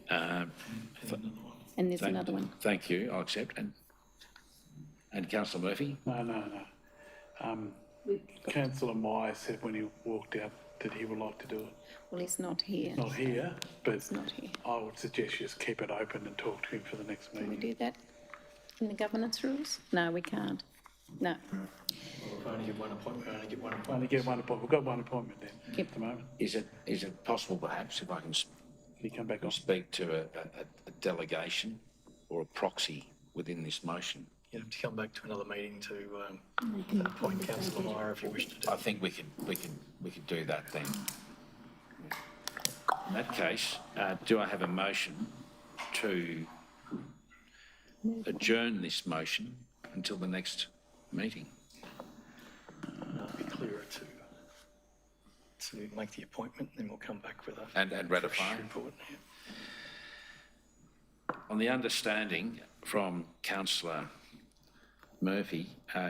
And there's another one. Thank you. I'll accept. And Councillor Murphy? No. Councillor Meyer said when he walked out that he would like to do it. Well, he's not here. Not here, but He's not here. I would suggest you just keep it open and talk to him for the next Can we meeting. do that in the governance rules? No, we can't. No. We'll only get one appointment. Only get one appointment. We've got one appointment then Yep. at the moment. Is it possible perhaps if I can Can you come back on? speak to a delegation or a proxy within this motion? You have to come back to another meeting to appoint councillor Meyer if you wish to do I it. think we could do that then. In that case, do I have a motion to adjourn this motion until the next meeting? It'll be clearer to make the appointment, then we'll come back with a And ratify? fresh report. Yeah. On the understanding from Councillor Murphy,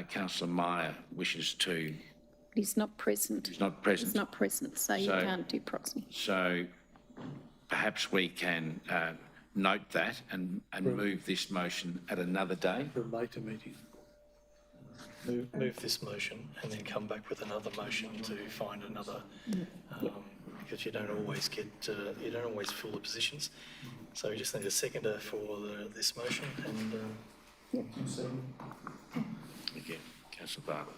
Councillor Meyer wishes to, He's not present. he's not present. He's not present, so you So- can't do proxy. So perhaps we can note that and move this motion at another day. For a later meeting. Move this motion and then come back with another motion to find another, because you don't always fill the positions. So we just need a seconder for this motion and Again, Councillor Bartlett.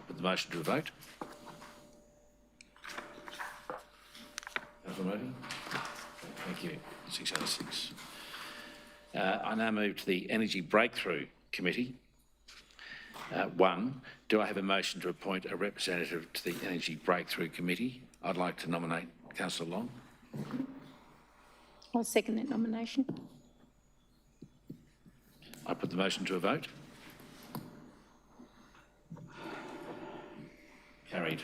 Put the motion to a vote. Councillor Murphy? Thank you. 606. I now move to the Energy Breakthrough Committee. 1, do I have a motion to appoint a representative to the Energy Breakthrough Committee? I'd like to nominate Councillor Long. I'll second that nomination. I put the motion to a vote. Carried.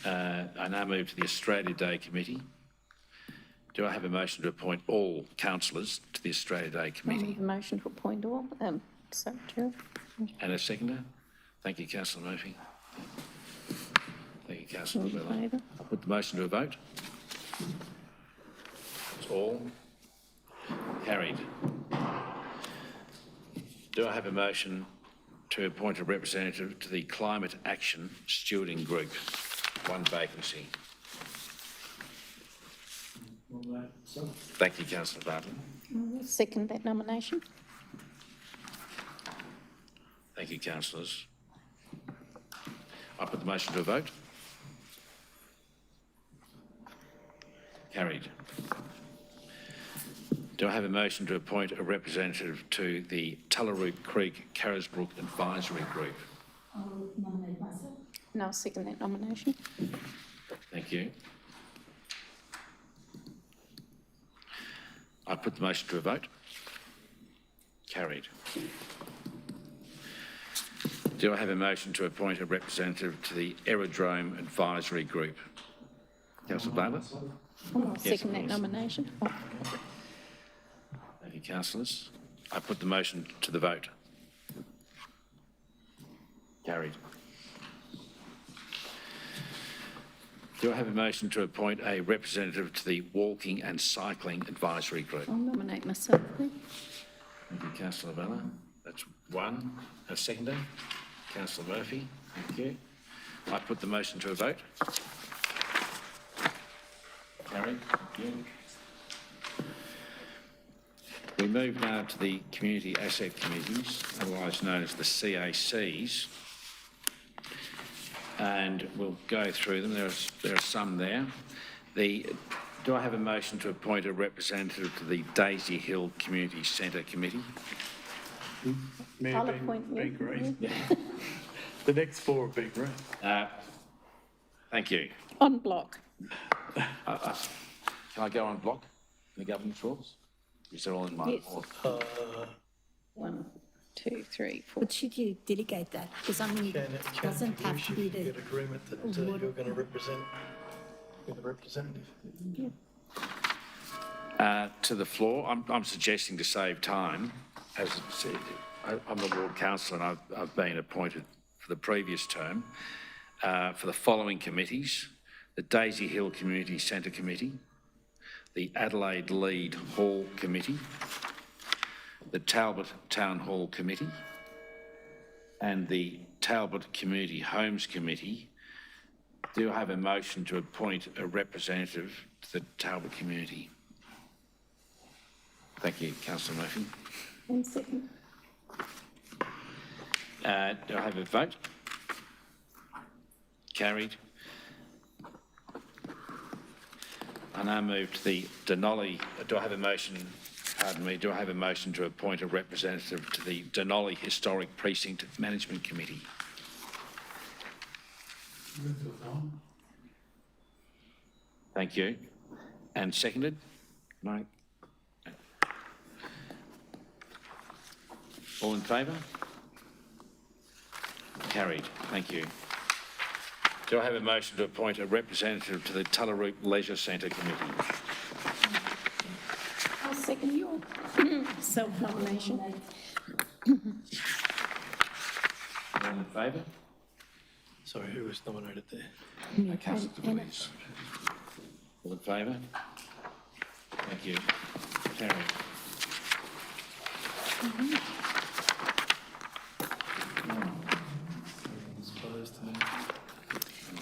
I now move to the Australia Day Committee. Do I have a motion to appoint all councillors to the Australia Day I'll Committee? move a motion to appoint all. Chair. And a seconder? Thank you, Councillor Murphy. Thank you, Councillor All in Lavella. favour? I put the motion to a vote. It's all carried. Do I have a motion to appoint a representative to the Climate Action Stewarding Group? 1 vacancy. Thank you, Councillor Bartlett. I'll second that nomination. Thank you, councillors. I put the motion to a vote. Carried. Do I have a motion to appoint a representative to the Tullaroop Creek Carisbrook Advisory Group? I'll nominate myself. And I'll second that nomination. Thank you. I put the motion to a vote. Carried. Do I have a motion to appoint a representative to the Aerodrome Advisory Group? Councillor Bartlett? I'll Yes, second that please. nomination. Thank you, councillors. I put the motion to the vote. Carried. Do I have a motion to appoint a representative to the Walking and Cycling Advisory Group? I'll nominate myself. Then. Thank you, Councillor Vella. That's 1. A seconder? Councillor Murphy. Thank you. I put the motion to a vote. Carried. Thank you. We move now to the Community Asset Committees, otherwise known as the CACs. and we'll go through them. There are some there. Do I have a motion to appoint a representative to the Daisy Hill Community Centre Committee? Mayor, I'll appoint you. being green. The next 4 have been green. Thank you. On block. Can I go on block, the governance rules? Is it all in my Yes. order? 1, 2, 3, 4. But should you delegate that? Because I mean, it doesn't Can have to be we the, get agreement that you're going to represent with a representative? To the floor, I'm suggesting to save time, as it said, I'm the ward councillor and I've been appointed for the previous term, for the following committees: the Daisy Hill Community Centre Committee, the Adelaide Lead Hall Committee, the Talbot Town Hall Committee, and the Talbot Community Homes Committee. Do I have a motion to appoint a representative to the Talbot community? Thank you, Councillor Murphy. 1 second. Do I have a vote? Carried. I now move to the Denali. Do I have a motion? Pardon me. Do I have a motion to appoint a representative to the Denali Historic Precinct Management Committee? Thank you. And seconded? No. All in favour? Carried. Thank you. Do I have a motion to appoint a representative to the Tullaroop Leisure Centre Committee? I'll second your self-nomination. All in favour? Sorry, who was nominated there? Councillor DeVries. All in favour? Thank you. Carried. It's closed.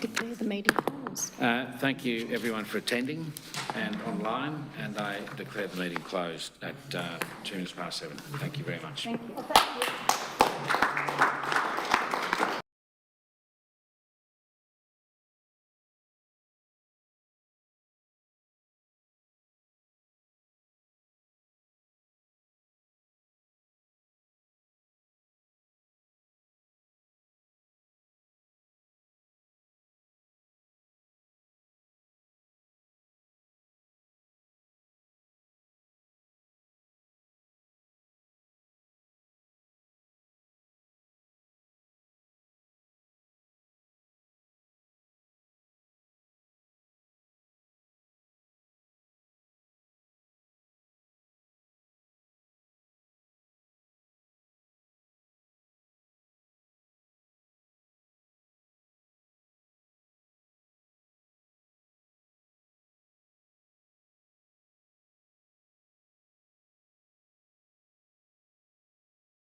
Declare the meeting closed. Thank you everyone for attending and online, and I declare the meeting closed at 7:02. Thank you very much. Thank you.